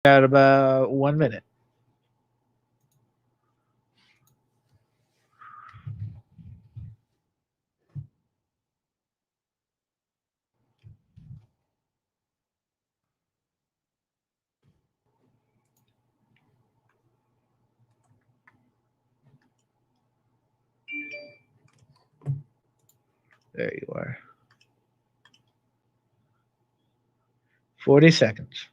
Got about 1 minute. There you are. 40 seconds.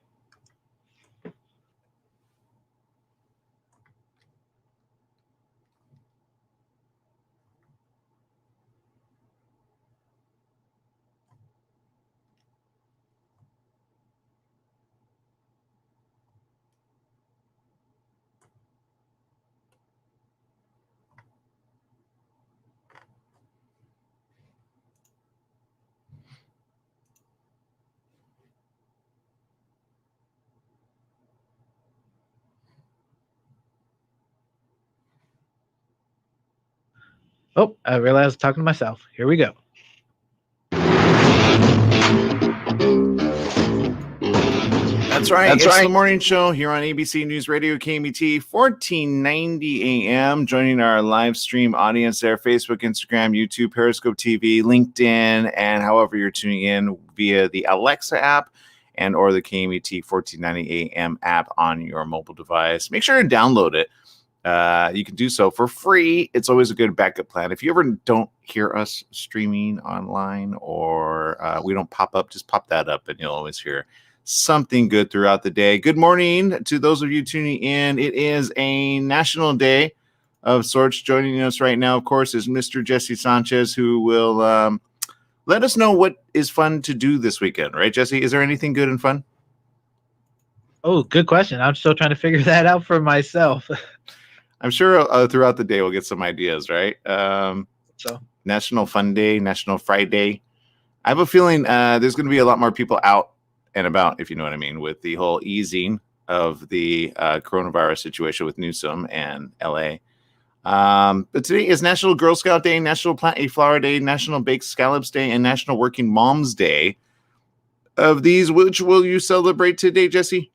Oh, I realized I was talking to myself. Here we go. That's right. It's the morning show here on ABC News Radio KMET 1490 AM. Joining our live stream audience there, Facebook, Instagram, YouTube, Periscope TV, LinkedIn, and however you're tuning in via the Alexa app and or the KMET 1490 AM app on your mobile device. Make sure to download it. You can do so for free. It's always a good backup plan. If you ever don't hear us streaming online or we don't pop up, just pop that up and you'll always hear something good throughout the day. Good morning to those of you tuning in. It is a national day of sorts. Joining us right now, of course, is Mr. Jesse Sanchez, who will let us know what is fun to do this weekend. Right, Jesse? Is there anything good and fun? Oh, good question. I'm still trying to figure that out for myself. I'm sure throughout the day we'll get some ideas, right? So National Fun Day, National Friday. I have a feeling there's going to be a lot more people out and about, if you know what I mean, with the whole easing of the coronavirus situation with Newsom and LA. But today is National Girl Scout Day, National Plant a Flower Day, National Baked Scallops Day, and National Working Moms Day. Of these, which will you celebrate today, Jesse?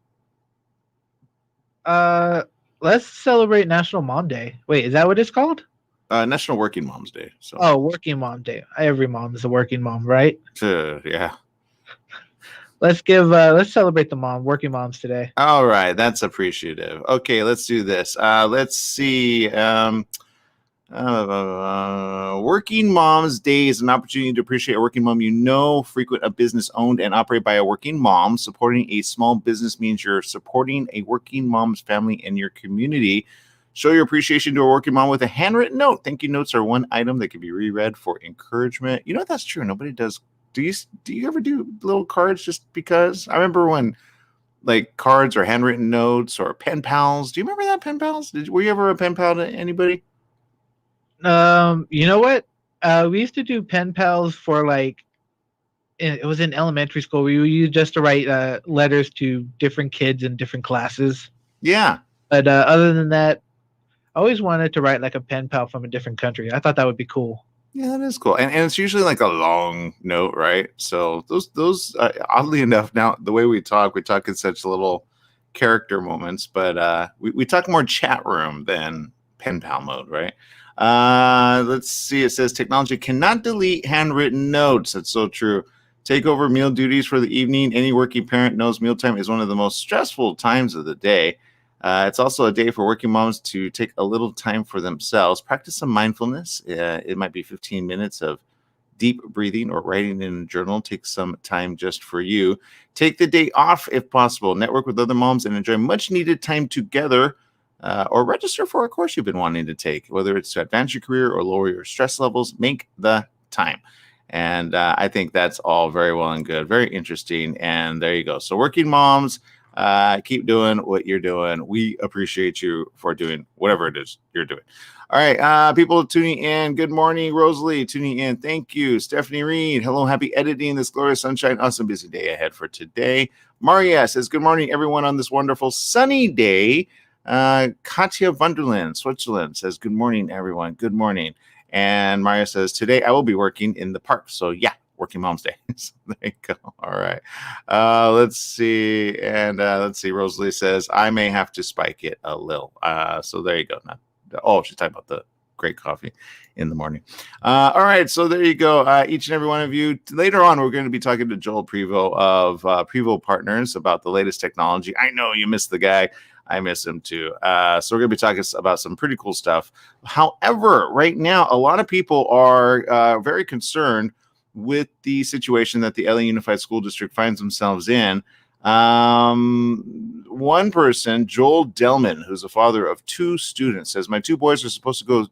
let's celebrate National Mom Day. Wait, is that what it's called? National Working Moms Day. So. Oh, Working Mom Day. Every mom is a working mom, right? Yeah. Let's celebrate the working moms today. All right, that's appreciative. Okay, let's do this. Let's see. Working Moms Day is an opportunity to appreciate a working mom you know. Frequent a business owned and operated by a working mom. Supporting a small business means you're supporting a working mom's family in your community. Show your appreciation to a working mom with a handwritten note. Thank you notes are one item that can be reread for encouragement. You know, that's true. Nobody does. Do you ever do little cards just because? I remember when like cards or handwritten notes or pen pals. Do you remember that, pen pals? Were you ever a pen pal to anybody? You know what? We used to do pen pals for it was in elementary school. We used just to write letters to different kids in different classes. Yeah. But other than that, I always wanted to write like a pen pal from a different country. I thought that would be cool. Yeah, that is cool. And it's usually like a long note, right? So those oddly enough, now the way we talk in such little character moments, but we talk more chat room than pen pal mode, right? Let's see. It says technology cannot delete handwritten notes. That's so true. Take over meal duties for the evening. Any working parent knows mealtime is one of the most stressful times of the day. It's also a day for working moms to take a little time for themselves. Practice some mindfulness. It might be 15 minutes of deep breathing or writing in a journal. Take some time just for you. Take the day off if possible. Network with other moms and enjoy much needed time together. Or register for a course you've been wanting to take, whether it's to advance your career or lower your stress levels. Make the time. And I think that's all very well and good. Very interesting. And there you go. So working moms, keep doing what you're doing. We appreciate you for doing whatever it is you're doing. All right, people tuning in. Good morning, Rosalie, tuning in. Thank you. Stephanie Reed, hello, happy editing this glorious sunshine. Awesome busy day ahead for today. Maria says, good morning, everyone, on this wonderful sunny day. Katja Wunderland, Switzerland, says, good morning, everyone. Good morning. And Maria says, today I will be working in the park. So, yeah, Working Moms Day. So there you go. All right. Let's see. And let's see. Rosalie says, I may have to spike it a little. So there you go. She's talking about the great coffee in the morning. All right. So there you go. Each and every one of you. Later on, we're going to be talking to Joel Prevost of Prevost Partners about the latest technology. I know you missed the guy. I miss him too. So we're going to be talking about some pretty cool stuff. However, right now, a lot of people are very concerned with the situation that the LA Unified School District finds themselves in. One person, Joel Delman, who's a father of 2 students, says, my 2 boys are supposed to go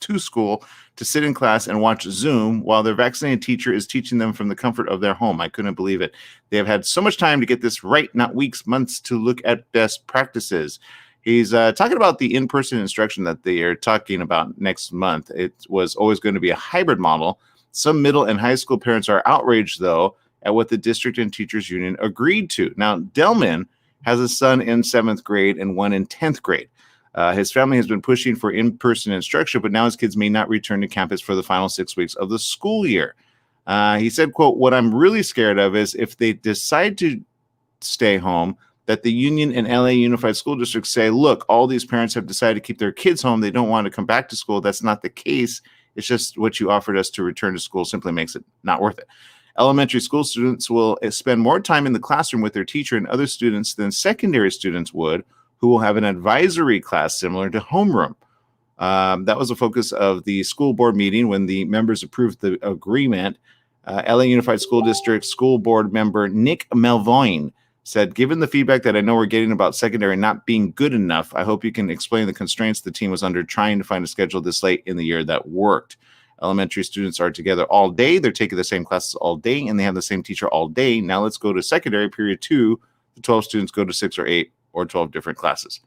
to school to sit in class and watch Zoom while their vaccinated teacher is teaching them from the comfort of their home. I couldn't believe it. They have had so much time to get this right, not weeks, months to look at best practices. He's talking about the in-person instruction that they are talking about next month. It was always going to be a hybrid model. Some middle and high school parents are outraged, though, at what the district and teachers union agreed to. Now, Delman has a son in 7th grade and one in 10th grade. His family has been pushing for in-person instruction, but now his kids may not return to campus for the final 6 weeks of the school year. He said, quote, what I'm really scared of is if they decide to stay home, that the union and LA Unified School District say, look, all these parents have decided to keep their kids home. They don't want to come back to school. That's not the case. It's just what you offered us to return to school simply makes it not worth it. Elementary school students will spend more time in the classroom with their teacher and other students than secondary students would, who will have an advisory class similar to homeroom. That was the focus of the school board meeting when the members approved the agreement. LA Unified School District School Board member Nick Melvoin said, given the feedback that I know we're getting about secondary not being good enough, I hope you can explain the constraints the team was under trying to find a schedule this late in the year that worked. Elementary students are together all day. They're taking the same classes all day, and they have the same teacher all day. Now let's go to secondary period 2. The 12 students go to 6 or 8 or 12 different classes.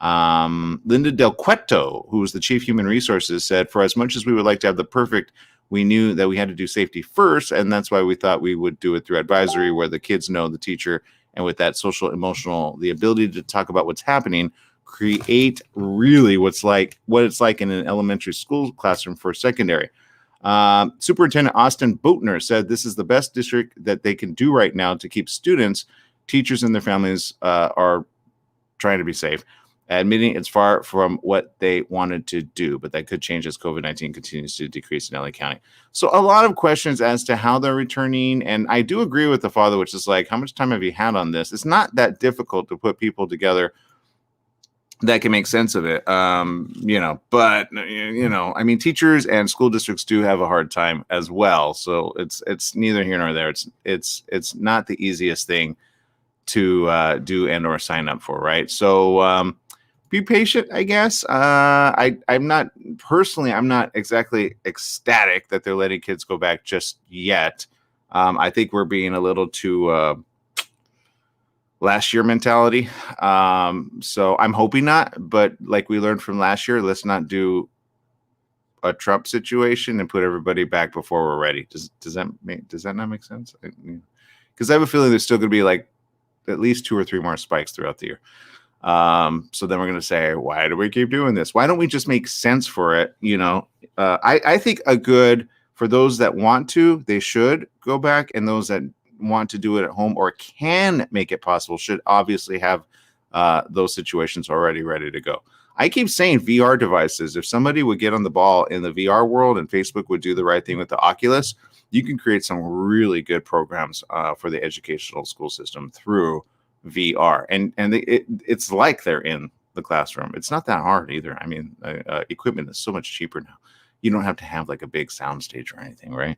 Linda Del Cueto, who was the chief human resources, said, for as much as we would like to have the perfect, we knew that we had to do safety first, and that's why we thought we would do it through advisory, where the kids know the teacher, and with that social, emotional, the ability to talk about what's happening, create really what it's like in an elementary school classroom for secondary. Superintendent Austin Boatner said this is the best district that they can do right now to keep students, teachers, and their families are trying to be safe, admitting it's far from what they wanted to do, but that could change as COVID-19 continues to decrease in LA County. So a lot of questions as to how they're returning. And I do agree with the father, which is like, how much time have you had on this? It's not that difficult to put people together that can make sense of it. I mean, teachers and school districts do have a hard time as well. So it's neither here nor there. It's not the easiest thing to do and or sign up for, right? So be patient, I guess. I'm not exactly ecstatic that they're letting kids go back just yet. I think we're being a little too last year mentality. So I'm hoping not, but like we learned from last year, let's not do a Trump situation and put everybody back before we're ready. Does that not make sense? Because I have a feeling there's still going to be like at least 2 or 3 more spikes throughout the year. So then we're going to say, why do we keep doing this? Why don't we just make sense for it? I think for those that want to, they should go back, and those that want to do it at home or can make it possible should obviously have those situations already ready to go. I keep saying VR devices. If somebody would get on the ball in the VR world and Facebook would do the right thing with the Oculus, you can create some really good programs for the educational school system through VR. And it's like they're in the classroom. It's not that hard either. I mean, equipment is so much cheaper now. You don't have to have like a big sound stage or anything, right?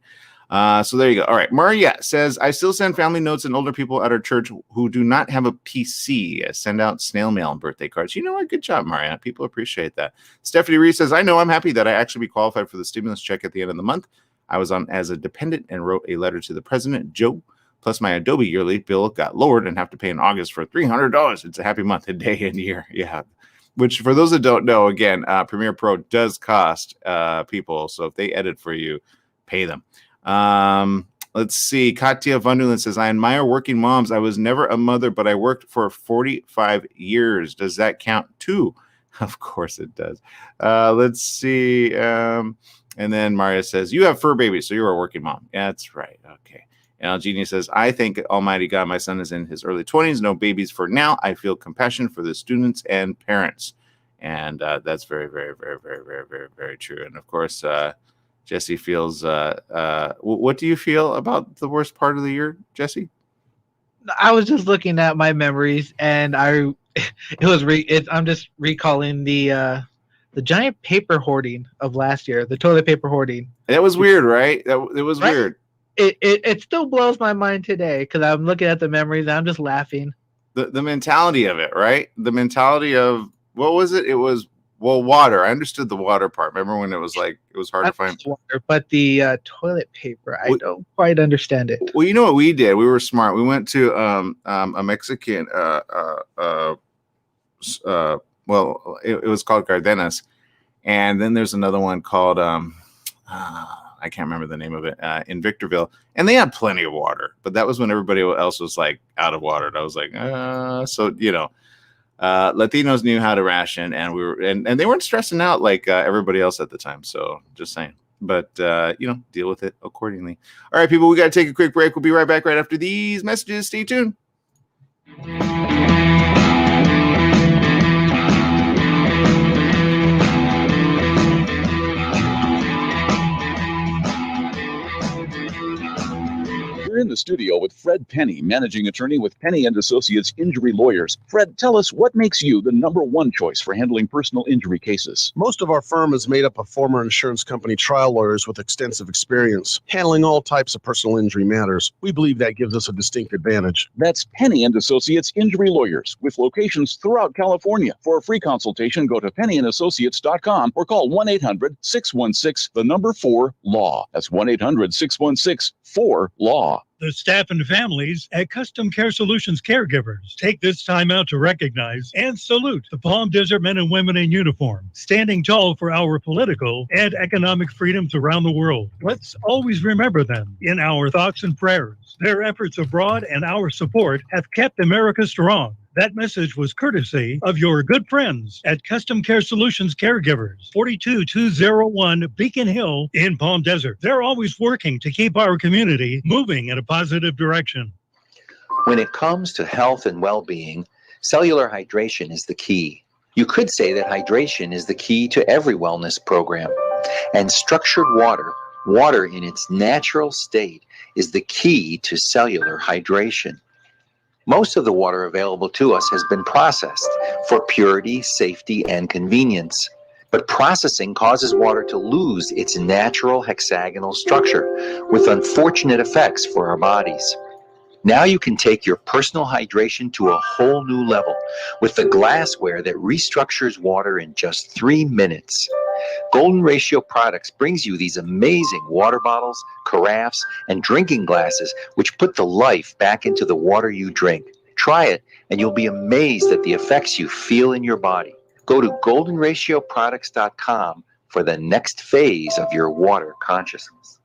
So there you go. All right. Maria says, I still send family notes and older people at our church who do not have a PC. I send out snail mail and birthday cards. You know what? Good job, Maria. People appreciate that. Stephanie Reese says, I know I'm happy that I actually be qualified for the stimulus check at the end of the month. I was on as a dependent and wrote a letter to the president, Joe. Plus my Adobe yearly bill got lowered and have to pay in August for $300. It's a happy month, a day and year. Yeah. Which for those that don't know, again, Premiere Pro does cost people. So if they edit for you, pay them. Let's see. Katya Vandulan says, I admire working moms. I was never a mother, but I worked for 45 years. Does that count too? Of course it does. Let's see. And then Maria says, you have fur babies, so you're a working mom. Yeah, that's right. Okay. And Algenia says, I thank Almighty God, my son is in his early 20s, no babies for now. I feel compassion for the students and parents. And that's very, very, very, very, very, very, very true. And of course, Jesse feels, what do you feel about the worst part of the year, Jesse? I was just looking at my memories, and I'm just recalling the giant paper hoarding of last year, the toilet paper hoarding. That was weird, right? It was Right? weird. It still blows my mind today because I'm looking at the memories and I'm just laughing. The mentality of it, right? The mentality of, what was it? It was, well, water. I understood the water part. Remember when it was like, it was hard to find water, but the toilet paper, I don't quite understand it. Well, you know what we did? We were smart. We went to a Mexican well, it was called Cardenas, and then there's another one called I can't remember the name of it, in Victorville, and they had plenty of water, but that was when everybody else was like out of water. And I was like, so Latinos knew how to ration, and we were, and they weren't stressing out like everybody else at the time. So just saying, but deal with it accordingly. All right, people, we got to take a quick break. We'll be right back right after these messages. Stay tuned. We're in the studio with Fred Penny, managing attorney with Penny and Associates Injury Lawyers. Fred, tell us, what makes you the number one choice for handling personal injury cases? Most of our firm is made up of former insurance company trial lawyers with extensive experience handling all types of personal injury matters. We believe that gives us a distinct advantage. That's Penny and Associates Injury Lawyers, with locations throughout California. For a free consultation, go to pennyandassociates.com or call 1-800-616-4-LAW. That's 1-800-616-4-LAW. The staff and families at Custom Care Solutions caregivers take this time out to recognize and salute the Palm Desert men and women in uniform, standing tall for our political and economic freedoms around the world. Let's always remember them in our thoughts and prayers. Their efforts abroad and our support have kept America strong. That message was courtesy of your good friends at Custom Care Solutions Caregivers, 42201 Beacon Hill in Palm Desert. They're always working to keep our community moving in a positive direction. When it comes to health and well-being, cellular hydration is the key. You could say that hydration is the key to every wellness program. And structured water in its natural state, is the key to cellular hydration. Most of the water available to us has been processed for purity, safety, and convenience. But processing causes water to lose its natural hexagonal structure, with unfortunate effects for our bodies. Now you can take your personal hydration to a whole new level with the glassware that restructures water in just 3 minutes. Golden Ratio Products brings you these amazing water bottles, carafes, and drinking glasses which put the life back into the water you drink. Try it and you'll be amazed at the effects you feel in your body. Go to goldenratioproducts.com for the next phase of your water consciousness.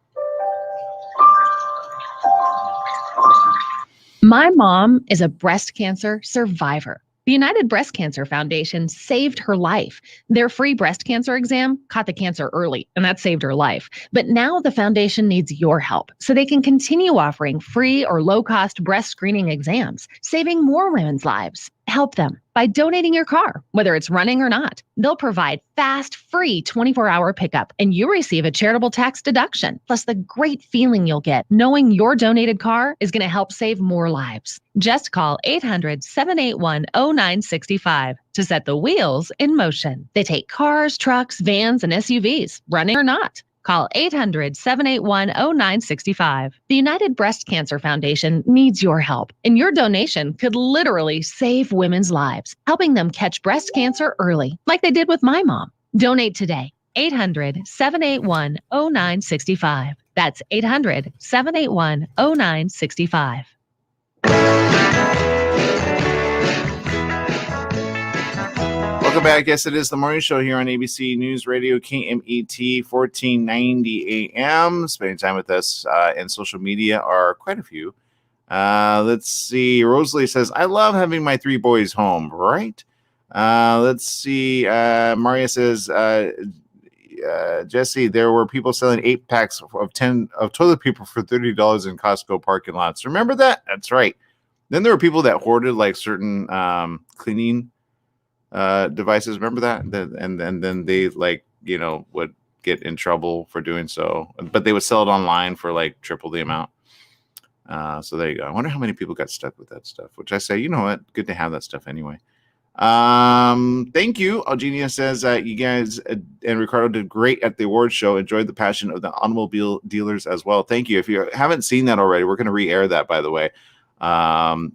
My mom is a breast cancer survivor. The United Breast Cancer Foundation saved her life. Their free breast cancer exam caught the cancer early, and that saved her life. But now the foundation needs your help so they can continue offering free or low-cost breast screening exams, saving more women's lives. Help them by donating your car, whether it's running or not. They'll provide fast, free 24-hour pickup, and you receive a charitable tax deduction, plus the great feeling you'll get knowing your donated car is going to help save more lives. Just call 800-781-0965 to set the wheels in motion. They take cars, trucks, vans, and SUVs, running or not. Call 800-781-0965. The United Breast Cancer Foundation needs your help, and your donation could literally save women's lives, helping them catch breast cancer early, like they did with my mom. Donate today. 800-781-0965. That's 800-781-0965. Welcome back. Yes, it is the morning show here on ABC News Radio, KMET 1490 AM. Spending time with us and social media are quite a few. Let's see. Rosalie says, I love having my 3 boys home, right? Let's see. Maria says, Jesse, there were people selling 8 packs of 10 of toilet paper for $30 in Costco parking lots. Remember that? That's right. Then there were people that hoarded like certain cleaning devices. Remember that? And then they like, would get in trouble for doing so, but they would sell it online for like triple the amount. So there you go. I wonder how many people got stuck with that stuff, which I say, you know what? Good to have that stuff anyway. Thank you. Eugenia says you guys and Ricardo did great at the awards show. Enjoyed the passion of the automobile dealers as well. Thank you. If you haven't seen that already, we're going to re-air that, by the way,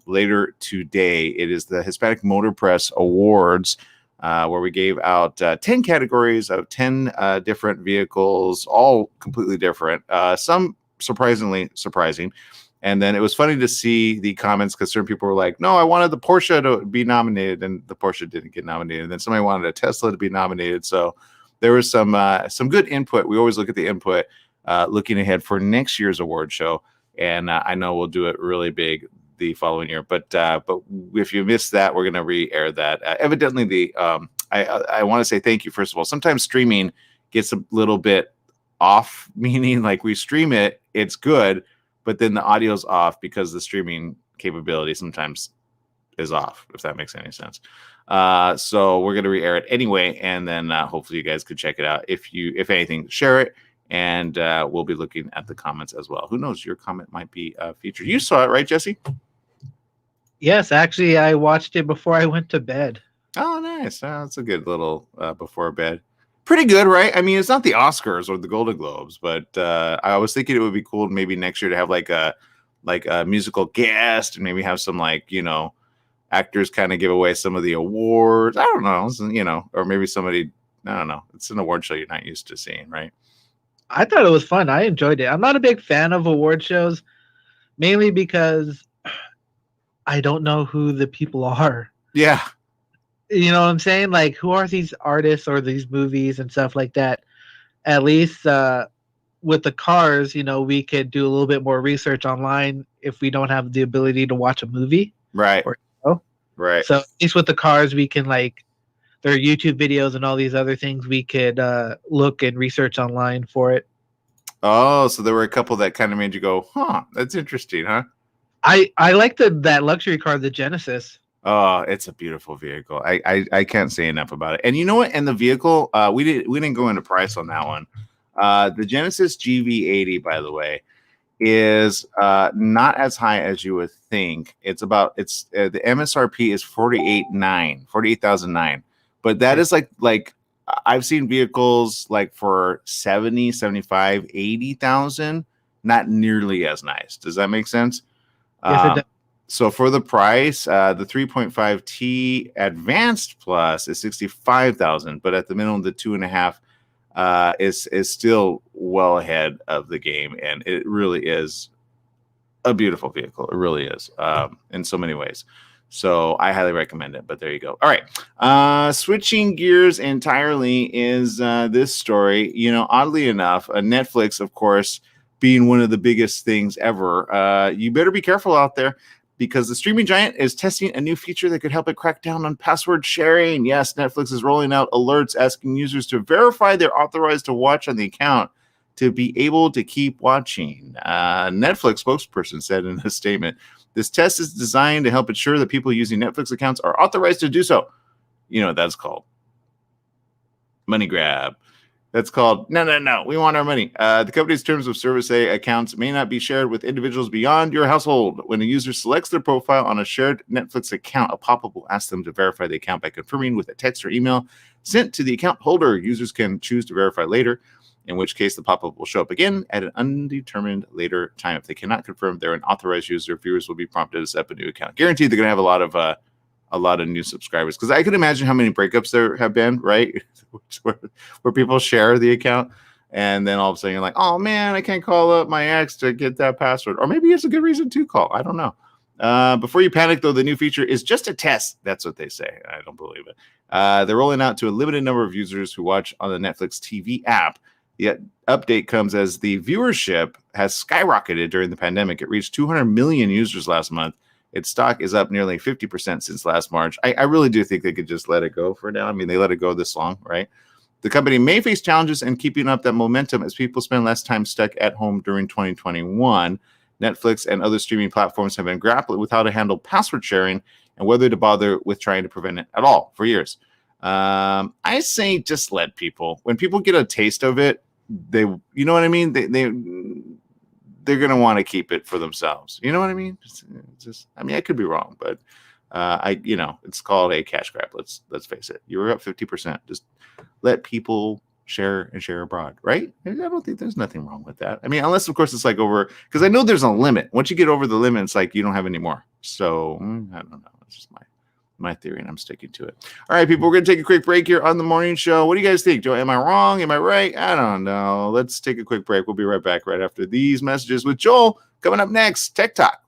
later today. It is the Hispanic Motor Press Awards, where we gave out 10 categories of 10 different vehicles, all completely different. Some surprising. And then it was funny to see the comments because certain people were like, no, I wanted the Porsche to be nominated, and the Porsche didn't get nominated. And then somebody wanted a Tesla to be nominated. So there was some good input. We always look at the input looking ahead for next year's award show. And I know we'll do it really big the following year. But if you missed that, we're going to re-air that. Evidently, I want to say thank you, first of all. Sometimes streaming gets a little bit off, meaning like we stream it, it's good, but then the audio's off because the streaming capability sometimes is off, if that makes any sense. So we're going to re-air it anyway, and then hopefully you guys could check it out. If anything, share it, and we'll be looking at the comments as well. Who knows? Your comment might be featured. You saw it, right, Jesse? Yes, actually, I watched it before I went to bed. Oh, nice. That's a good little before bed. Pretty good, right? I mean, it's not the Oscars or the Golden Globes, but I was thinking it would be cool maybe next year to have like a musical guest and maybe have some actors kind of give away some of the awards. I don't know, or maybe somebody, I don't know. It's an award show you're not used to seeing, right? I thought it was fun. I enjoyed it. I'm not a big fan of award shows, mainly because I don't know who the people are. Yeah. You know what I'm saying? Like, who are these artists or these movies and stuff like that? At least with the cars, we could do a little bit more research online if we don't have the ability to watch a movie. Right. Right. So at least with the cars, we can their YouTube videos and all these other things, we could look and research online for it. Oh, so there were a couple that kind of made you go, huh, that's interesting, huh? I like that luxury car, the Genesis. Oh, it's a beautiful vehicle. I can't say enough about it. And you know what? And the vehicle, we didn't go into price on that one. The Genesis GV80, by the way, is not as high as you would think. The MSRP is $48,900, but that is like I've seen vehicles like for 70, 75, 80,000, not nearly as nice. Does that make sense? Yes, it does. So for the price, the 3.5T Advanced Plus is $65,000, but at the minimum, the 2.5 is still well ahead of the game, and it really is a beautiful vehicle. It really is in so many ways. So I highly recommend it. But there you go. All right, switching gears entirely is this story. Oddly enough, Netflix, of course, being one of the biggest things ever. You better be careful out there, because the streaming giant is testing a new feature that could help it crack down on password sharing. Yes, Netflix is rolling out alerts asking users to verify they're authorized to watch on the account to be able to keep watching. Netflix spokesperson said in a statement, this test is designed to help ensure that people using Netflix accounts are authorized to do so. You know what that's called? Money grab. That's called, no, we want our money. The company's terms of service say accounts may not be shared with individuals beyond your household. When a user selects their profile on a shared Netflix account, a pop-up will ask them to verify the account by confirming with a text or email sent to the account holder. Users can choose to verify later, in which case the pop-up will show up again at an undetermined later time. If they cannot confirm they're an authorized user, viewers will be prompted to set up a new account. Guaranteed they're going to have a lot of new subscribers, because I could imagine how many breakups there have been, right? where people share the account, and then all of a sudden you're like, oh man, I can't call up my ex to get that password. Or maybe it's a good reason to call. I don't know. Before you panic, though, the new feature is just a test. That's what they say. I don't believe it. They're rolling out to a limited number of users who watch on the Netflix TV app. The update comes as the viewership has skyrocketed during the pandemic. It reached 200 million users last month. Its stock is up nearly 50% since last March. I really do think they could just let it go for now. I mean, they let it go this long, right? The company may face challenges in keeping up that momentum as people spend less time stuck at home during 2021. Netflix and other streaming platforms have been grappling with how to handle password sharing and whether to bother with trying to prevent it at all for years. I say just let people. When people get a taste of it, you know what I mean? They're gonna want to keep it for themselves. You know what I mean? I mean, I could be wrong, but it's called a cash grab. Let's face it. You were up 50%. Just let people share and share abroad, right? I don't think there's nothing wrong with that. I mean, unless of course it's like over, because I know there's a limit. Once you get over the limit, it's like you don't have any more. So I don't know. It's just my theory, and I'm sticking to it. All right, people, we're gonna take a quick break here on the morning show. What do you guys think? Joe, am I wrong? Am I right? I don't know. Let's take a quick break. We'll be right back right after these messages with Joel. Coming up next, Tech Talk.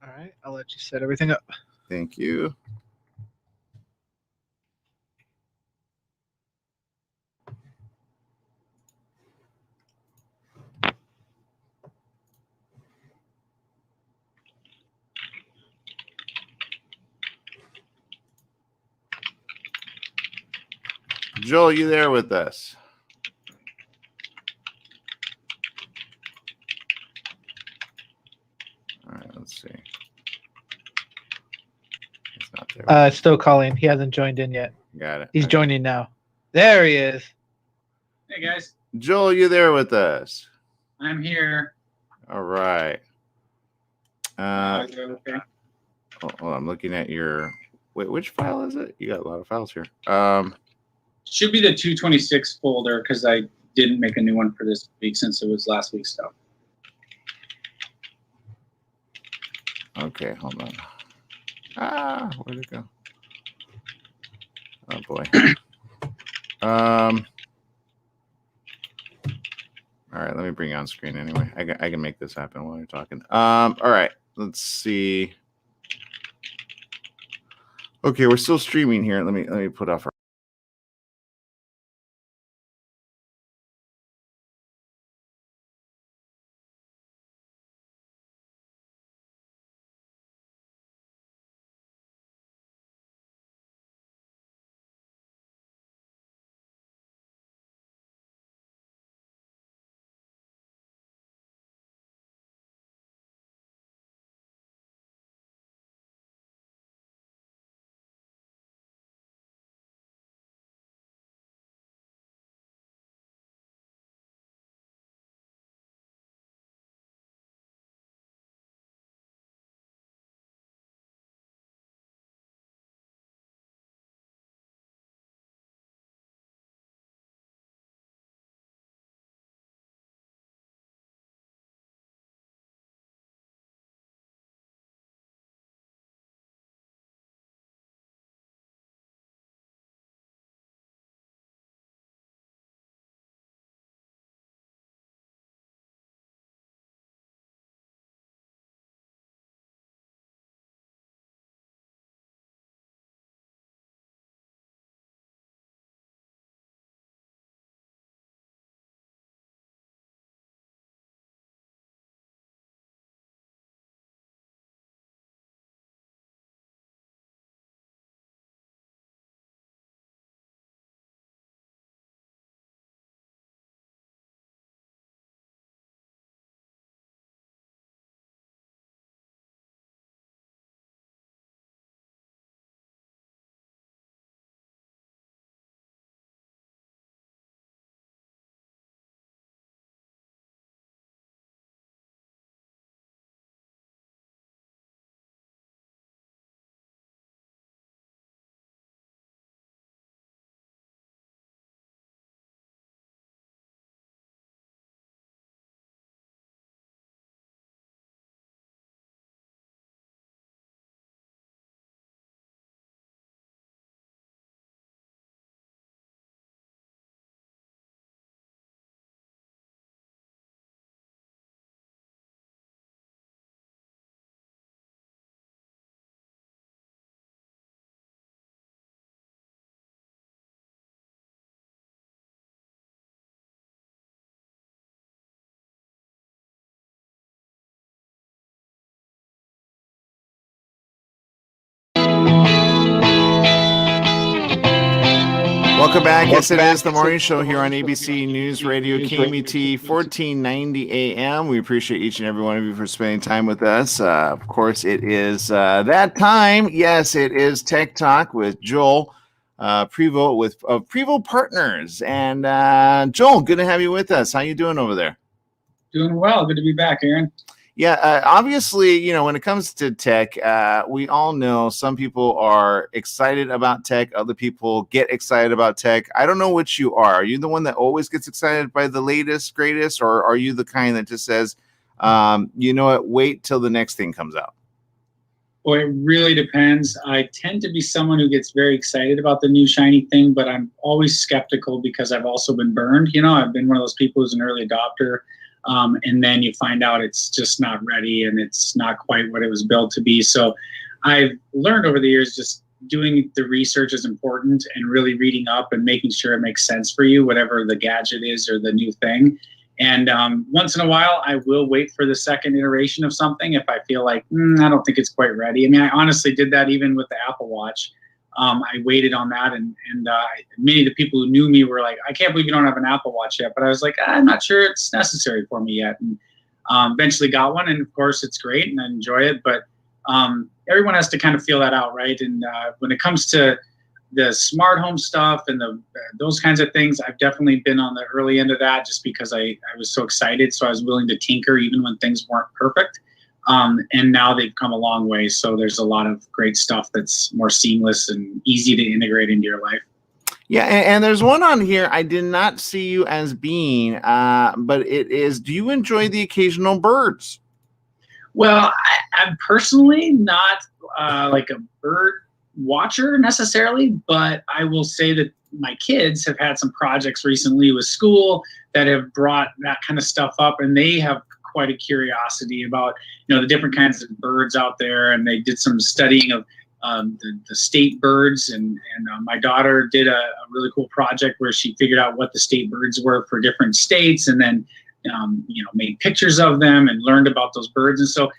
All right, I'll let you set everything up. Thank you. Joel, you there with us? All right, let's see. It's not there. Still calling. He hasn't joined in yet. Got it. He's Okay. joining now. There he is. Hey guys, Joel, you there with us? I'm here. All right. Okay. Hold on, I'm looking at your. Wait, which file is it? You got a lot of files here. Should be the 226 folder because I didn't make a new one for this week since it was last week's stuff. Okay, hold on. Where'd it go? Oh boy. All right, let me bring you on screen anyway. I can make this happen while you're talking. All right, let's see. Okay, we're still streaming here. Let me put off our Welcome back. Yes, it is the morning show here on ABC News Radio, KMET 1490 AM. We appreciate each and every one of you for spending time with us. Of course, it is that time. Yes, it is Tech Talk with Joel Prevost with Prevost Partners. And Joel, good to have you with us. How you doing over there? Doing well. Good to be back, Aaron. Yeah, obviously, when it comes to tech, we all know some people are excited about tech. Other people get excited about tech. I don't know which you are. Are you the one that always gets excited by the latest, greatest, or are you the kind that just says, you know what, wait till the next thing comes out? Well, it really depends. I tend to be someone who gets very excited about the new shiny thing, but I'm always skeptical because I've also been burned. I've been one of those people who's an early adopter. And then you find out it's just not ready and it's not quite what it was built to be. So I've learned over the years just doing the research is important and really reading up and making sure it makes sense for you, whatever the gadget is or the new thing. And once in a while, I will wait for the second iteration of something if I feel like, I don't think it's quite ready. I mean, I honestly did that even with the Apple Watch. I waited on that, and many of the people who knew me were like, I can't believe you don't have an Apple Watch yet. But I was like, I'm not sure it's necessary for me yet. And eventually got one, and of course it's great, and I enjoy it. But everyone has to kind of feel that out, right? And when it comes to the smart home stuff and those kinds of things, I've definitely been on the early end of that just because I was so excited. So I was willing to tinker even when things weren't perfect. And now they've come a long way. So there's a lot of great stuff that's more seamless and easy to integrate into your life. Yeah, and there's one on here I did not see you as being, but it is, do you enjoy the occasional birds? Well, I'm personally not like a bird watcher necessarily, but I will say that my kids have had some projects recently with school that have brought that kind of stuff up, and they have quite a curiosity about the different kinds of birds out there, and they did some studying of the state birds, and my daughter did a really cool project where she figured out what the state birds were for different states, and then made pictures of them and learned about those birds. And so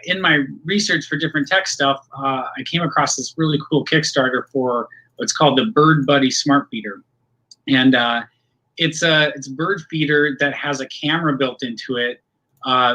in my research for different tech stuff, I came across this really cool Kickstarter for what's called the Bird Buddy Smart Feeder, and it's a bird feeder that has a camera built into it.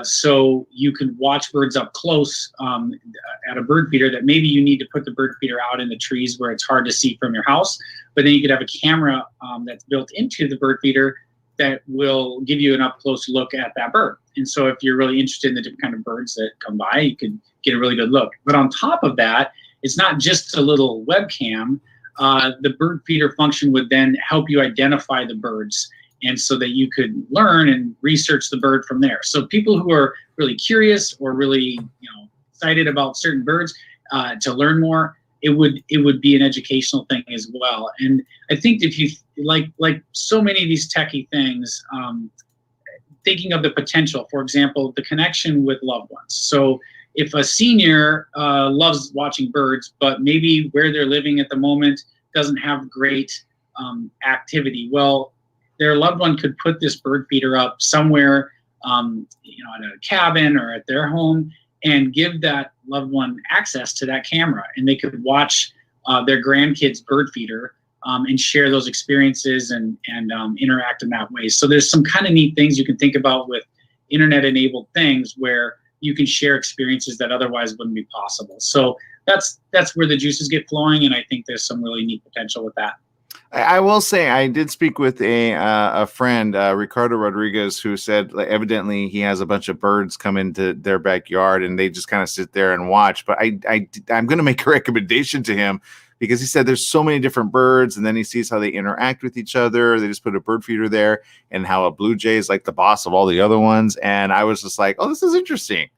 So you can watch birds up close at a bird feeder that maybe you need to put the bird feeder out in the trees where it's hard to see from your house. But then you could have a camera that's built into the bird feeder that will give you an up-close look at that bird. And so if you're really interested in the different kind of birds that come by, you can get a really good look. But on top of that, it's not just a little webcam. The bird feeder function would then help you identify the birds, and so that you could learn and research the bird from there. So people who are really curious or really excited about certain birds to learn more, it would be an educational thing as well. And I think if you like so many of these techie things, thinking of the potential, for example, the connection with loved ones. So if a senior loves watching birds, but maybe where they're living at the moment doesn't have great activity, well, their loved one could put this bird feeder up somewhere, at a cabin or at their home, and give that loved one access to that camera, and they could watch their grandkids' bird feeder and share those experiences and interact in that way. So there's some kind of neat things you can think about with internet-enabled things where you can share experiences that otherwise wouldn't be possible. So that's where the juices get flowing, and I think there's some really neat potential with that. I will say I did speak with a friend, Ricardo Rodriguez, who said evidently he has a bunch of birds come into their backyard and they just kind of sit there and watch. But I'm going to make a recommendation to him because he said there's so many different birds, and then he sees how they interact with each other. They just put a bird feeder there, and how a blue jay is like the boss of all the other ones. And I was just like, oh, this is interesting.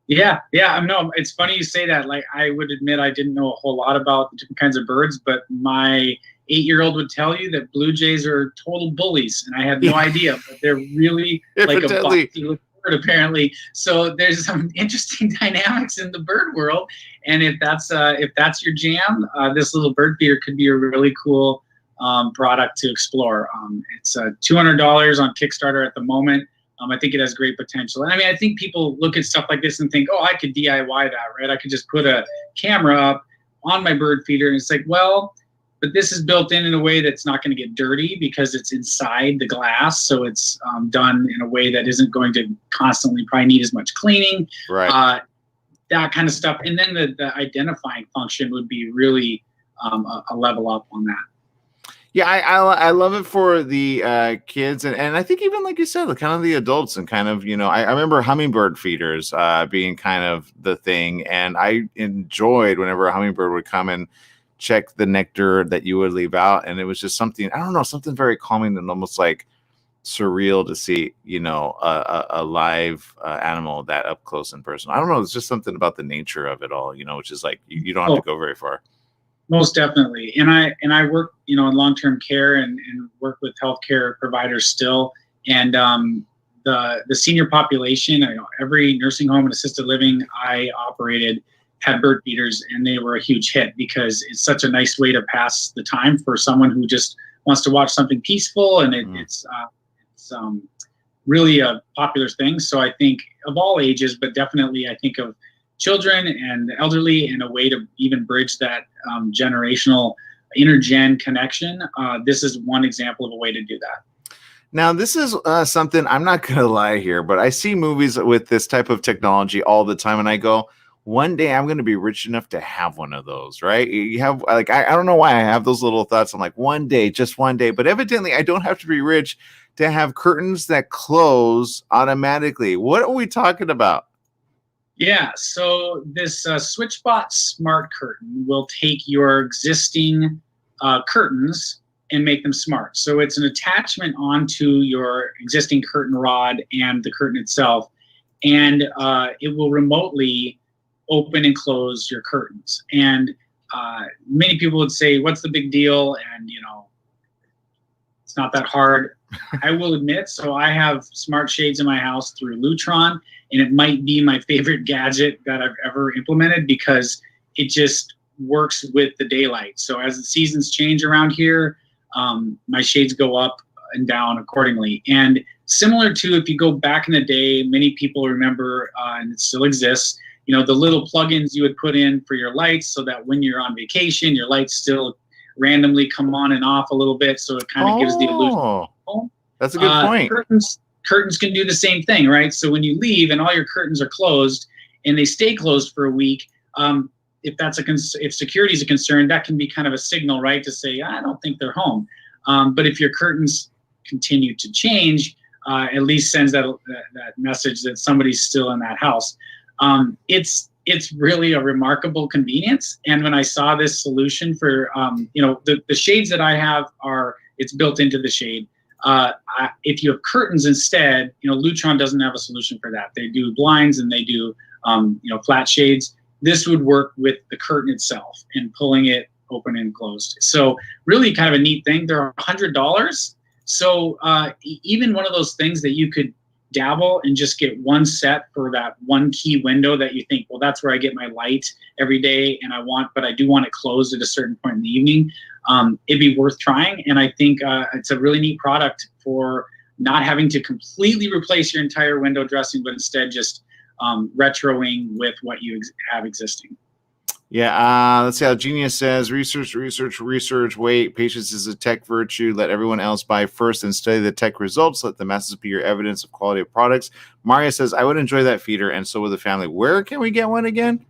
Yeah. No, it's funny you say that. Like, I would admit I didn't know a whole lot about the different kinds of birds, but my 8-year-old would tell you that blue jays are total bullies, and I had no idea, but they're really like a bossy bird apparently. So there's some interesting dynamics in the bird world, and if that's your jam, this little bird feeder could be a really cool product to explore. It's $200 on Kickstarter at the moment. I think it has great potential. And I mean, I think people look at stuff like this and think, oh, I could DIY that, right? I could just put a camera up on my bird feeder. And it's like, well, but this is built in a way that's not going to get dirty because it's inside the glass. So it's done in a way that isn't going to constantly probably need as much cleaning. Right. That kind of stuff. And then the identifying function would be really a level up on that. Yeah, I love it for the kids, and I think even like you said, kind of the adults, and kind of, I remember hummingbird feeders being kind of the thing, and I enjoyed whenever a hummingbird would come and check the nectar that you would leave out, and it was just something, I don't know, something very calming and almost like surreal to see, a live animal that up close and personal. I don't know, it's just something about the nature of it all, which is like you don't have to go very far. Most definitely. And I work, in long-term care and work with healthcare providers still. And the senior population, every nursing home and assisted living I operated had bird feeders, and they were a huge hit because it's such a nice way to pass the time for someone who just wants to watch something peaceful. And it's really a popular thing. So I think of all ages, but definitely I think of children and the elderly, and a way to even bridge that generational intergen connection. This is one example of a way to do that. Now, this is something, I'm not going to lie here, but I see movies with this type of technology all the time, and I go, one day I'm going to be rich enough to have one of those, right? You have, like, I don't know why I have those little thoughts. I'm like, one day, just one day. But evidently, I don't have to be rich to have curtains that close automatically. What are we talking about? Yeah, so this SwitchBot Smart Curtain will take your existing curtains and make them smart. So it's an attachment onto your existing curtain rod and the curtain itself, and it will remotely open and close your curtains. And many people would say, what's the big deal? And, it's not that hard. I will admit, so I have smart shades in my house through Lutron, and it might be my favorite gadget that I've ever implemented because it just works with the daylight. So as the seasons change around here, my shades go up and down accordingly. And similar to, if you go back in the day, many people remember, and it still exists, the little plugins you would put in for your lights, so that when you're on vacation, your lights still randomly come on and off a little bit. So it kind of gives the illusion. That's a good point. Curtains can do the same thing, right? So when you leave and all your curtains are closed and they stay closed for a week, if security is a concern, that can be kind of a signal, right, to say, I don't think they're home. But if your curtains continue to change, at least sends that message that somebody's still in that house. It's really a remarkable convenience. And when I saw this solution for, the shades that I have it's built into the shade. If you have curtains instead, Lutron doesn't have a solution for that. They do blinds and they do, flat shades. This would work with the curtain itself and pulling it open and closed. So really kind of a neat thing. They're $100. So even one of those things that you could dabble and just get one set for that one key window that you think, well, that's where I get my light every day, and but I do want it closed at a certain point in the evening. It'd be worth trying. And I think it's a really neat product for not having to completely replace your entire window dressing, but instead just retroing with what you have existing. Yeah, let's see how Genius says, research, wait, patience is a tech virtue, let everyone else buy first and study the tech results, let the masses be your evidence of quality of products. Maria says, I would enjoy that feeder, and so would the family. Where can we get one again?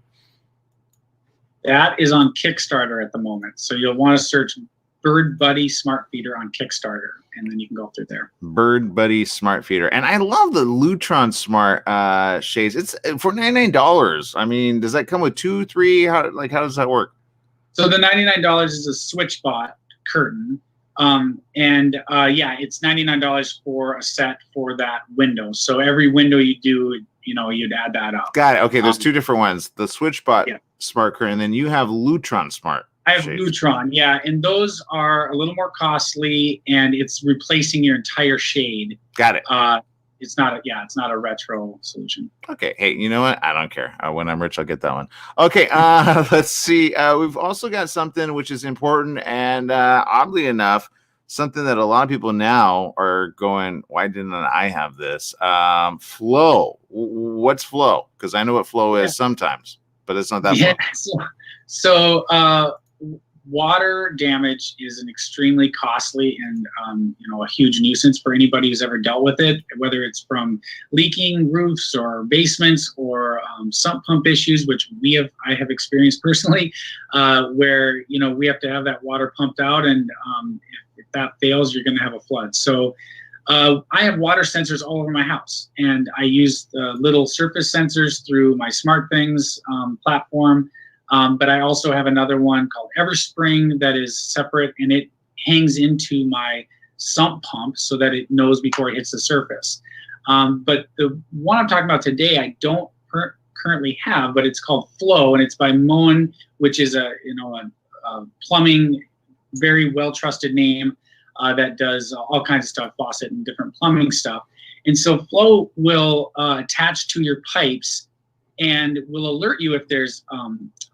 That is on Kickstarter at the moment. So you'll want to search Bird Buddy Smart Feeder on Kickstarter, and then you can go through there. Bird Buddy Smart Feeder. And I love the Lutron Smart shades. It's for $99. I mean, does that come with 2, 3? How does that work? So the $99 is a SwitchBot curtain. It's $99 for a set for that window. So every window you do, you'd add that up. Got it. Okay, there's two different ones. The SwitchBot Smart curtain, and then you have Lutron Smart. I have Lutron, and those are a little more costly, and it's replacing your entire shade. Got it. It's not a retro solution. Okay. Hey, you know what? I don't care. When I'm rich, I'll get that one. Okay. Let's see. We've also got something which is important, and oddly enough, something that a lot of people now are going, why didn't I have this? Flow. What's flow? Because I know what flow is sometimes, but it's not that flow. So water damage is an extremely costly and a huge nuisance for anybody who's ever dealt with it, whether it's from leaking roofs or basements or sump pump issues, which I have experienced personally, where we have to have that water pumped out, and if that fails, you're going to have a flood. So I have water sensors all over my house, and I use little surface sensors through my SmartThings platform. But I also have another one called EverSpring that is separate, and it hangs into my sump pump so that it knows before it hits the surface. But the one I'm talking about today, I don't currently have, but it's called Flow, and it's by Moen, which is a plumbing, very well trusted name that does all kinds of stuff, faucet and different plumbing stuff. And so Flow will attach to your pipes and will alert you if there's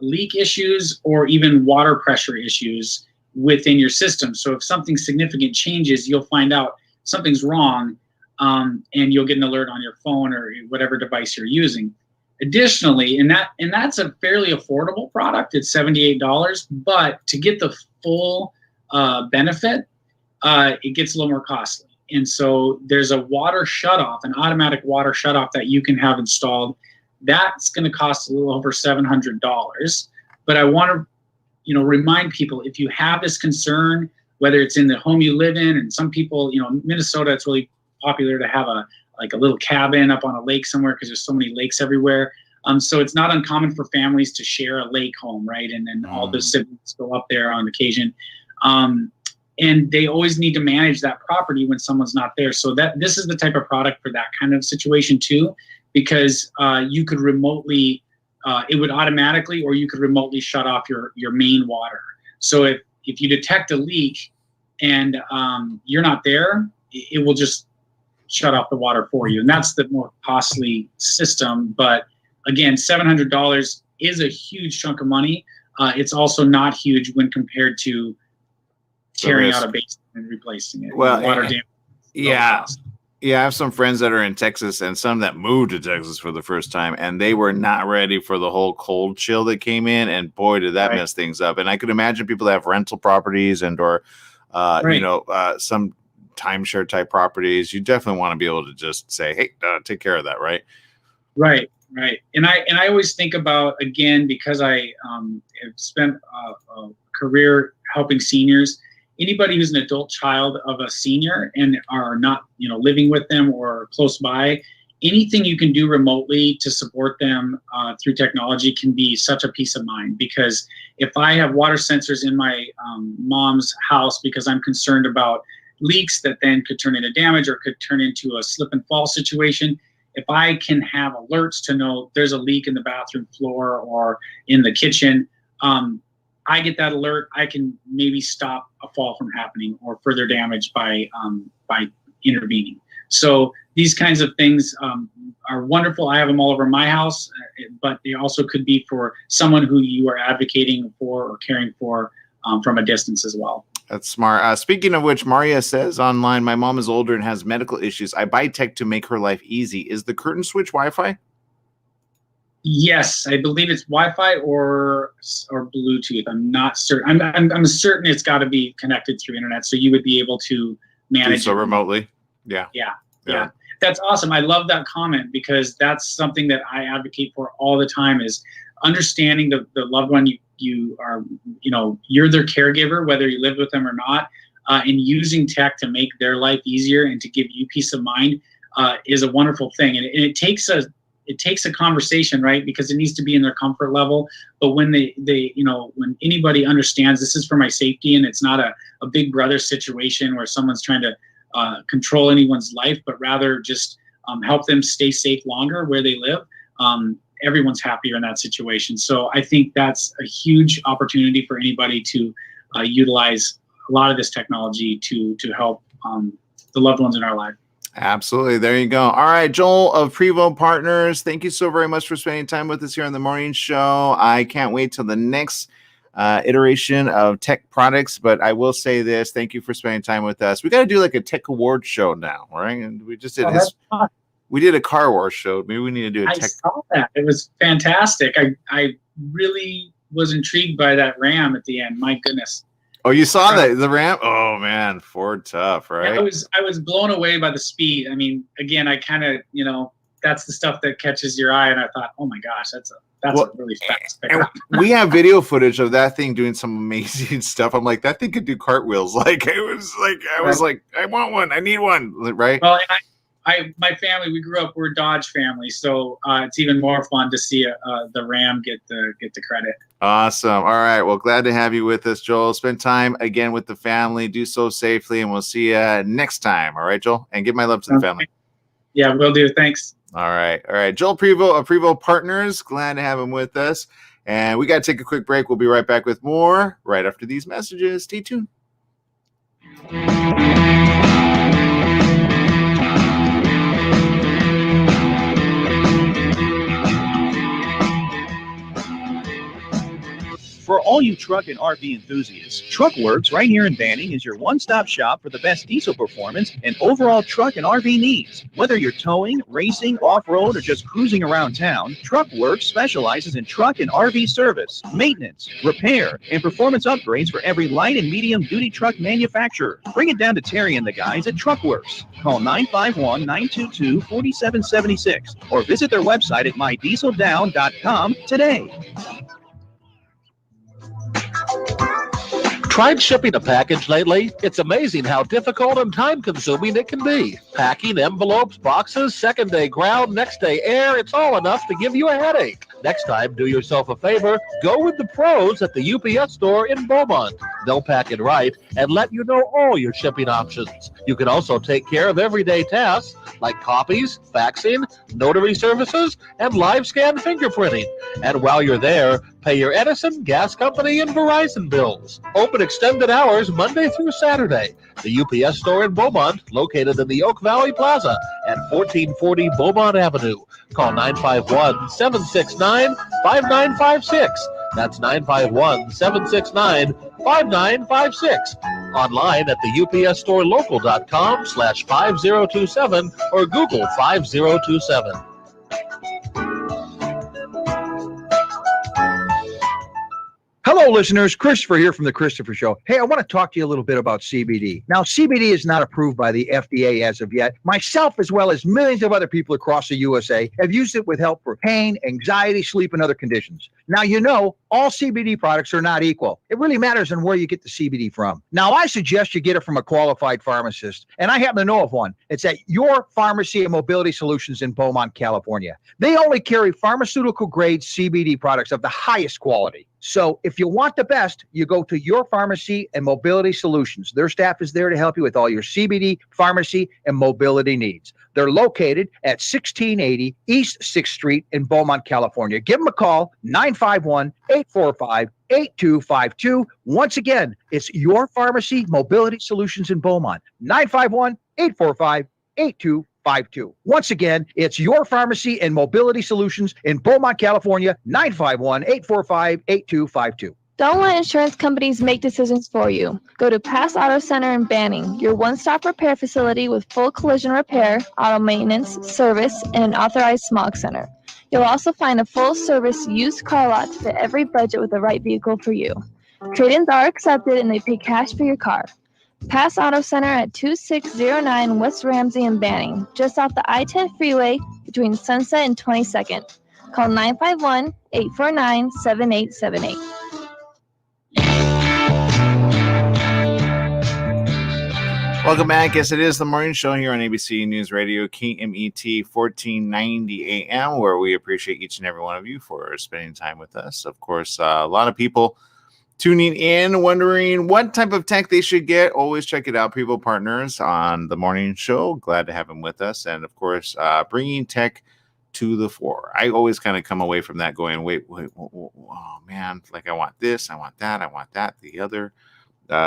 leak issues or even water pressure issues within your system. So if something significant changes, you'll find out something's wrong, and you'll get an alert on your phone or whatever device you're using. Additionally, and that's a fairly affordable product. It's $78, but to get the full benefit, it gets a little more costly. And so there's a water shutoff, an automatic water shutoff that you can have installed. That's going to cost a little over $700. But I want to, remind people, if you have this concern, whether it's in the home you live in, and some people, Minnesota, it's really popular to have a little cabin up on a lake somewhere because there's so many lakes everywhere. So it's not uncommon for families to share a lake home, right? And then all the siblings go up there on occasion. And they always need to manage that property when someone's not there. So this is the type of product for that kind of situation too, because you could remotely, it would automatically, or you could remotely shut off your main water. So if you detect a leak and you're not there, it will just shut off the water for you. And that's the more costly system. But again, $700 is a huge chunk of money. It's also not huge when compared to tearing out a basement and replacing it. Well, water damage. Yeah. Yeah, I have some friends that are in Texas and some that moved to Texas for the first time, and they were not ready for the whole cold chill that came in, and boy, did that mess things up. And I could imagine people that have rental properties and or some timeshare type properties, you definitely want to be able to just say, hey, take care of that, right? Right. And I always think about, again, because I have spent a career helping seniors, anybody who's an adult child of a senior and are not, living with them or close by, anything you can do remotely to support them through technology can be such a peace of mind. Because if I have water sensors in my mom's house because I'm concerned about leaks that then could turn into damage or could turn into a slip and fall situation, if I can have alerts to know there's a leak in the bathroom floor or in the kitchen, I get that alert. I can maybe stop a fall from happening or further damage by intervening. So these kinds of things are wonderful. I have them all over my house, but they also could be for someone who you are advocating for or caring for from a distance as well. That's smart. Speaking of which, Maria says online, my mom is older and has medical issues. I buy tech to make her life easy. Is the curtain switch Wi-Fi? Yes, I believe it's Wi-Fi or Bluetooth. I'm not certain. I'm certain it's got to be connected through internet, so you would be able to manage so remotely. Yeah. That's awesome. I love that comment because that's something that I advocate for all the time, is understanding the loved one you are, you're their caregiver, whether you live with them or not, and using tech to make their life easier and to give you peace of mind is a wonderful thing. And it takes a conversation, right? Because it needs to be in their comfort level. But when when anybody understands this is for my safety and it's not a big brother situation where someone's trying to control anyone's life, but rather just help them stay safe longer where they live, everyone's happier in that situation. So I think that's a huge opportunity for anybody to utilize a lot of this technology to help the loved ones in our life. Absolutely. There you go. All right, Joel of Prevo Partners, thank you so very much for spending time with us here on the morning show. I can't wait till the next iteration of tech products, but I will say this. Thank you for spending time with us. We got to do like a tech award show now, right? And we just did we did a car wash show. Maybe we need to do a tech. I saw that. It was fantastic. I really was intrigued by that Ram at the end. My goodness. Oh, you saw the ramp? Oh man, Ford tough, right? I was blown away by the speed. I mean, again, I kind of, that's the stuff that catches your eye, and I thought, oh my gosh, that's a really fast pickup. We have video footage of that thing doing some amazing stuff. I'm like, that thing could do cartwheels. Like I was like, I want one. I need one. Right? Well, and my family, we grew up, we're a Dodge family, so it's even more fun to see the Ram get the credit. Awesome. All right. Well, glad to have you with us, Joel. Spend time again with the family. Do so safely, and we'll see you next time. All right, Joel? And give my love to the family. Yeah, will do. Thanks. All right. Joel Prevost of Prevost Partners. Glad to have him with us. And we got to take a quick break. We'll be right back with more right after these messages. Stay tuned. For all you truck and RV enthusiasts, TruckWorks right here in Banning is your one-stop shop for the best diesel performance and overall truck and RV needs. Whether you're towing, racing, off-road, or just cruising around town, TruckWorks specializes in truck and RV service, maintenance, repair, and performance upgrades for every light and medium-duty truck manufacturer. Bring it down to Terry and the guys at TruckWorks. Call 951-922-4776 or visit their website at mydieseldown.com today. Tried shipping a package lately? It's amazing how difficult and time-consuming it can be. Packing, envelopes, boxes, second-day ground, next-day air, it's all enough to give you a headache. Next time, do yourself a favor, go with the pros at the UPS store in Beaumont. They'll pack it right and let you know all your shipping options. You can also take care of everyday tasks like copies, faxing, notary services, and live scan fingerprinting. And while you're there, pay your Edison, gas company, and Verizon bills. Open extended hours Monday through Saturday. The UPS store in Beaumont, located in the Oak Valley Plaza at 1440 Beaumont Avenue. Call 951-769-5956. That's 951-769-5956. Online at the upsstorolocal.com/5027 or Google 5027. Hello, listeners. Christopher here from The Christopher Show. Hey, I want to talk to you a little bit about CBD. Now, CBD is not approved by the FDA as of yet. Myself, as well as millions of other people across the USA, have used it with help for pain, anxiety, sleep, and other conditions. Now, all CBD products are not equal. It really matters on where you get the CBD from. Now, I suggest you get it from a qualified pharmacist, and I happen to know of one. It's at Your Pharmacy and Mobility Solutions in Beaumont, California. They only carry pharmaceutical-grade CBD products of the highest quality. So if you want the best, you go to Your Pharmacy and Mobility Solutions. Their staff is there to help you with all your CBD, pharmacy, and mobility needs. They're located at 1680 East 6th Street in Beaumont, California. Give them a call, 951-845-8252. Once again, it's Your Pharmacy Mobility Solutions in Beaumont, 951-845-8252. Once again, it's Your Pharmacy and Mobility Solutions in Beaumont, California, 951-845-8252. Don't let insurance companies make decisions for you. Go to Pass Auto Center in Banning, your one-stop repair facility with full collision repair, auto maintenance, service, and an authorized smog center. You'll also find a full-service used car lot to fit every budget with the right vehicle for you. Trade-ins are accepted and they pay cash for your car. Pass Auto Center at 2609 West Ramsey in Banning, just off the I-10 freeway between Sunset and 22nd. Call 951-849-7878. Welcome back. Yes, it is the morning show here on ABC News Radio, KMET 1490 AM, where we appreciate each and every one of you for spending time with us. Of course, a lot of people tuning in, wondering what type of tech they should get. Always check it out. Prevost Partners on the morning show. Glad to have him with us. And of course, bringing tech to the fore. I always kind of come away from that going, wait, oh man, like I want this, I want that, the other.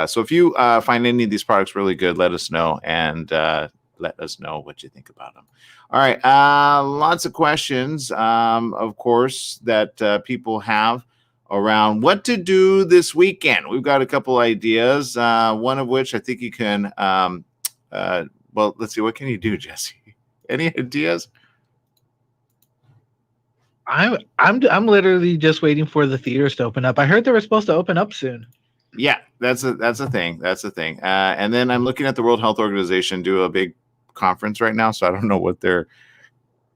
So if you find any of these products really good, let us know and let us know what you think about them. All right. Lots of questions, of course, that people have around what to do this weekend. We've got a couple ideas, one of which I think you can, well, let's see. What can you do, Jesse? Any ideas? I'm literally just waiting for the theaters to open up. I heard they were supposed to open up soon. Yeah, that's a thing. That's a thing. And then I'm looking at the World Health Organization do a big conference right now, so I don't know what they're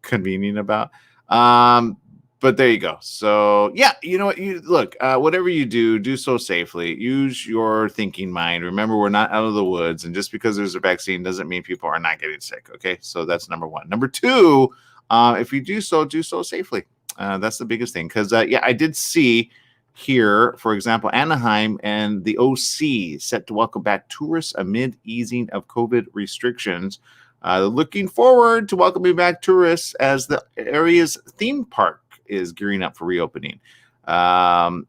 convening about. But there you go. So yeah, you know what? You look, whatever you do so safely. Use your thinking mind. Remember, we're not out of the woods, and just because there's a vaccine doesn't mean people are not getting sick. Okay, so that's number one. Number two, if you do so safely. That's the biggest thing. Because yeah, I did see here, for example, Anaheim and the OC set to welcome back tourists amid easing of COVID restrictions. Looking forward to welcoming back tourists as the area's theme park is gearing up for reopening. Anaheim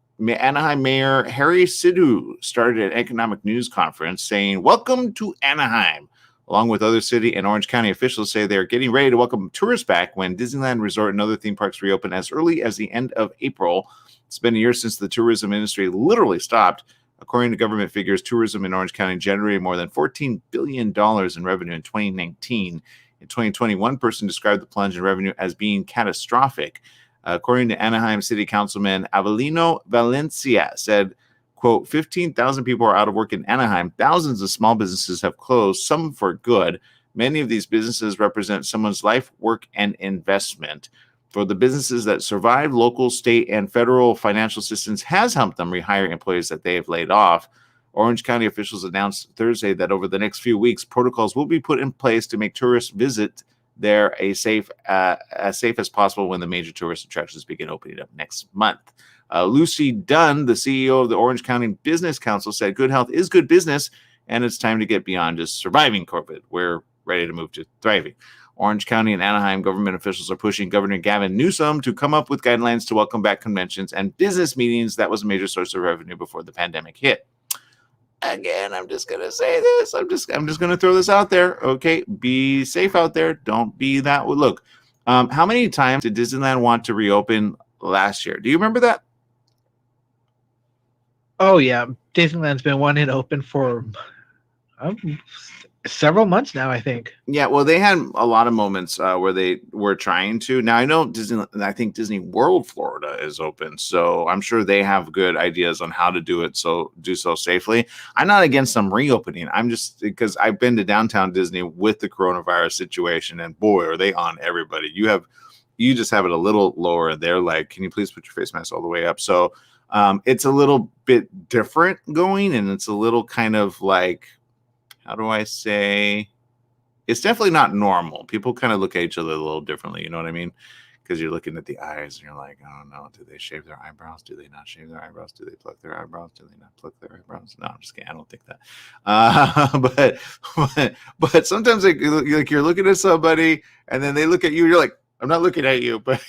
Mayor Harry Sidhu started an economic news conference saying, "Welcome to Anaheim." Along with other city and Orange County officials say they're getting ready to welcome tourists back when Disneyland Resort and other theme parks reopen as early as the end of April. It's been a year since the tourism industry literally stopped. According to government figures, tourism in Orange County generated more than $14 billion in revenue in 2019. In 2020, one person described the plunge in revenue as being catastrophic. According to Anaheim City Councilman Avelino Valencia, said, quote, 15,000 people are out of work in Anaheim. Thousands of small businesses have closed, some for good. Many of these businesses represent someone's life, work, and investment. For the businesses that survive, local, state, and federal financial assistance has helped them rehire employees that they have laid off. Orange County officials announced Thursday that over the next few weeks, protocols will be put in place to make tourists visit there as safe as possible when the major tourist attractions begin opening up next month. Lucy Dunn, the CEO of the Orange County Business Council, said good health is good business, and it's time to get beyond just surviving COVID. We're ready to move to thriving. Orange County and Anaheim government officials are pushing Governor Gavin Newsom to come up with guidelines to welcome back conventions and business meetings. That was a major source of revenue before the pandemic hit. Again, I'm just gonna say this. I'm just gonna throw this out there. Okay, be safe out there. Don't be that. Look, how many times did Disneyland want to reopen last year? Do you remember that? Oh yeah, Disneyland's been wanting to open for several months now, I think. Yeah, well, they had a lot of moments where they were trying to. Now I know I think Disney World Florida is open, so I'm sure they have good ideas on how to do so safely. I'm not against them reopening. I'm just because I've been to downtown Disney with the coronavirus situation, and boy, are they on everybody. You just have it a little lower, and they're like, "Can you please put your face mask all the way up?" So it's a little bit different going, and it's a little kind of like, how do I say? It's definitely not normal. People kind of look at each other a little differently. You know what I mean? Because you're looking at the eyes and you're like, oh no, do they shave their eyebrows? Do they not shave their eyebrows? Do they pluck their eyebrows? Do they not pluck their eyebrows? No, I'm just kidding. I don't think that. But sometimes like you're looking at somebody and then they look at you. You're like, I'm not looking at you, but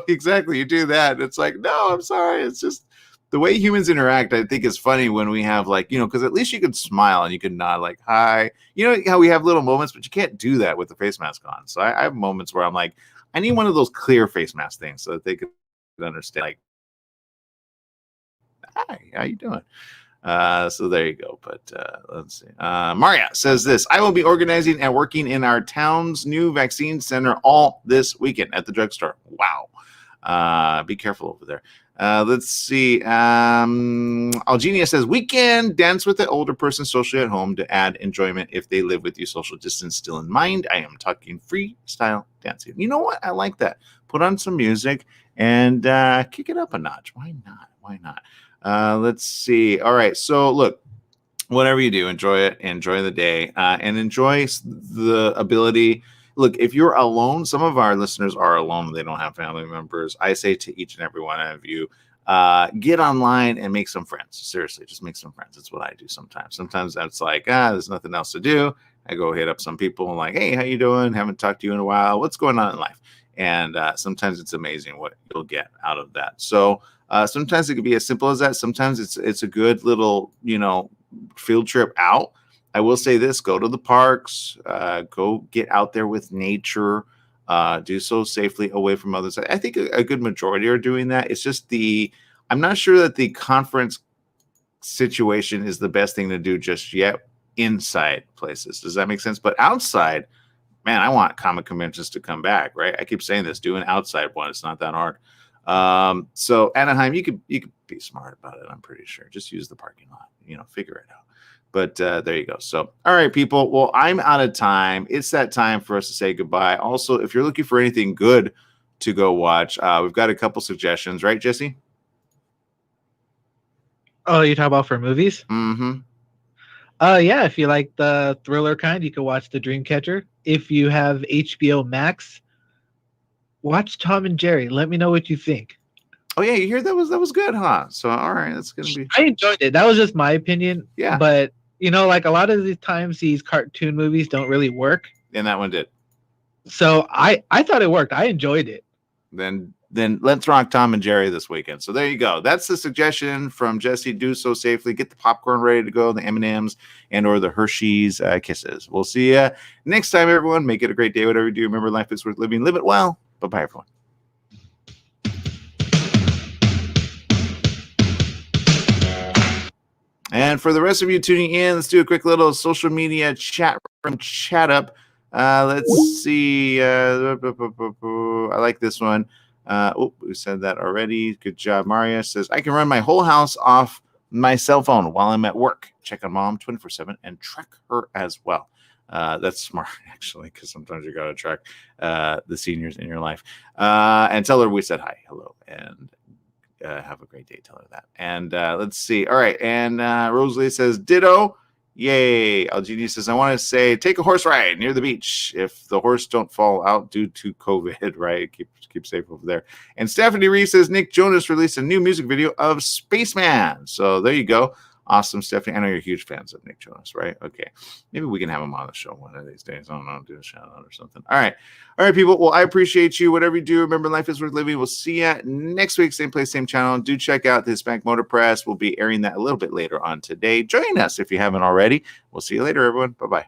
exactly. You do that. It's like, no, I'm sorry. It's just the way humans interact. I think is funny when we have because at least you can smile and you can nod like, hi. You know how we have little moments, but you can't do that with the face mask on. So I have moments where I'm like, I need one of those clear face mask things so that they can understand, like, hi, how you doing? So there you go. But let's see. Maria says this: I will be organizing and working in our town's new vaccine center all this weekend at the drugstore. Wow. Be careful over there. Let's see. Algenia says weekend dance with the older person socially at home to add enjoyment if they live with you. Social distance still in mind. I am talking freestyle dancing. You know what? I like that. Put on some music and kick it up a notch. Why not? Why not? Let's see. All right. So look, whatever you do, enjoy it. Enjoy the day and enjoy the ability. Look, if you're alone, some of our listeners are alone. They don't have family members. I say to each and every one of you, get online and make some friends. Seriously, just make some friends. That's what I do sometimes. Sometimes it's like, there's nothing else to do. I go hit up some people and like, hey, how you doing? Haven't talked to you in a while. What's going on in life? And sometimes it's amazing what you'll get out of that. So sometimes it could be as simple as that. Sometimes it's a good little, field trip out. I will say this: go to the parks, go get out there with nature, do so safely away from others. I think a good majority are doing that. It's just I'm not sure that the conference situation is the best thing to do just yet inside places. Does that make sense? But outside, man, I want comic conventions to come back, right? I keep saying this, do an outside one. It's not that hard. So Anaheim, you could be smart about it. I'm pretty sure. Just use the parking lot, figure it out. But there you go. So, all right, people. Well, I'm out of time. It's that time for us to say goodbye. Also, if you're looking for anything good to go watch, we've got a couple suggestions, right, Jesse? Oh, you talk about for movies? Mm-hmm. Yeah, if you like the thriller kind, you can watch The Dreamcatcher. If you have HBO Max, watch Tom and Jerry. Let me know what you think. Oh yeah, you hear that was good, huh? So all right, that's gonna be. I enjoyed it. That was just my opinion. Yeah. But like a lot of these times, these cartoon movies don't really work. And that one did. So I thought it worked. I enjoyed it. Then let's rock Tom and Jerry this weekend. So there you go. That's the suggestion from Jesse. Do so safely. Get the popcorn ready to go, the M&Ms and/or the Hershey's Kisses. We'll see you next time, everyone. Make it a great day, whatever you do. Remember, life is worth living. Live it well. Bye-bye, everyone. And for the rest of you tuning in, let's do a quick little social media chat up. Let's see. I like this one. We said that already. Good job. Maria says, I can run my whole house off my cell phone while I'm at work. Check on mom 24/7 and track her as well. That's smart, actually, because sometimes you got to track the seniors in your life. And tell her we said hi, hello, and have a great day. Tell her that. And let's see. All right. And Rosalie says, ditto. Yay. Algini says, I want to say, take a horse ride near the beach if the horse don't fall out due to COVID, right? Keep safe over there. And Stephanie Reese says, Nick Jonas released a new music video of Spaceman. So there you go. Awesome, Stephanie. I know you're huge fans of Nick Jonas, right? Okay. Maybe we can have him on the show one of these days. I don't know, do a shout out or something. All right, people. Well, I appreciate you. Whatever you do, remember, life is worth living. We'll see you next week. Same place, same channel. Do check out the Hispanic Motor Press. We'll be airing that a little bit later on today. Join us if you haven't already. We'll see you later, everyone. Bye-bye.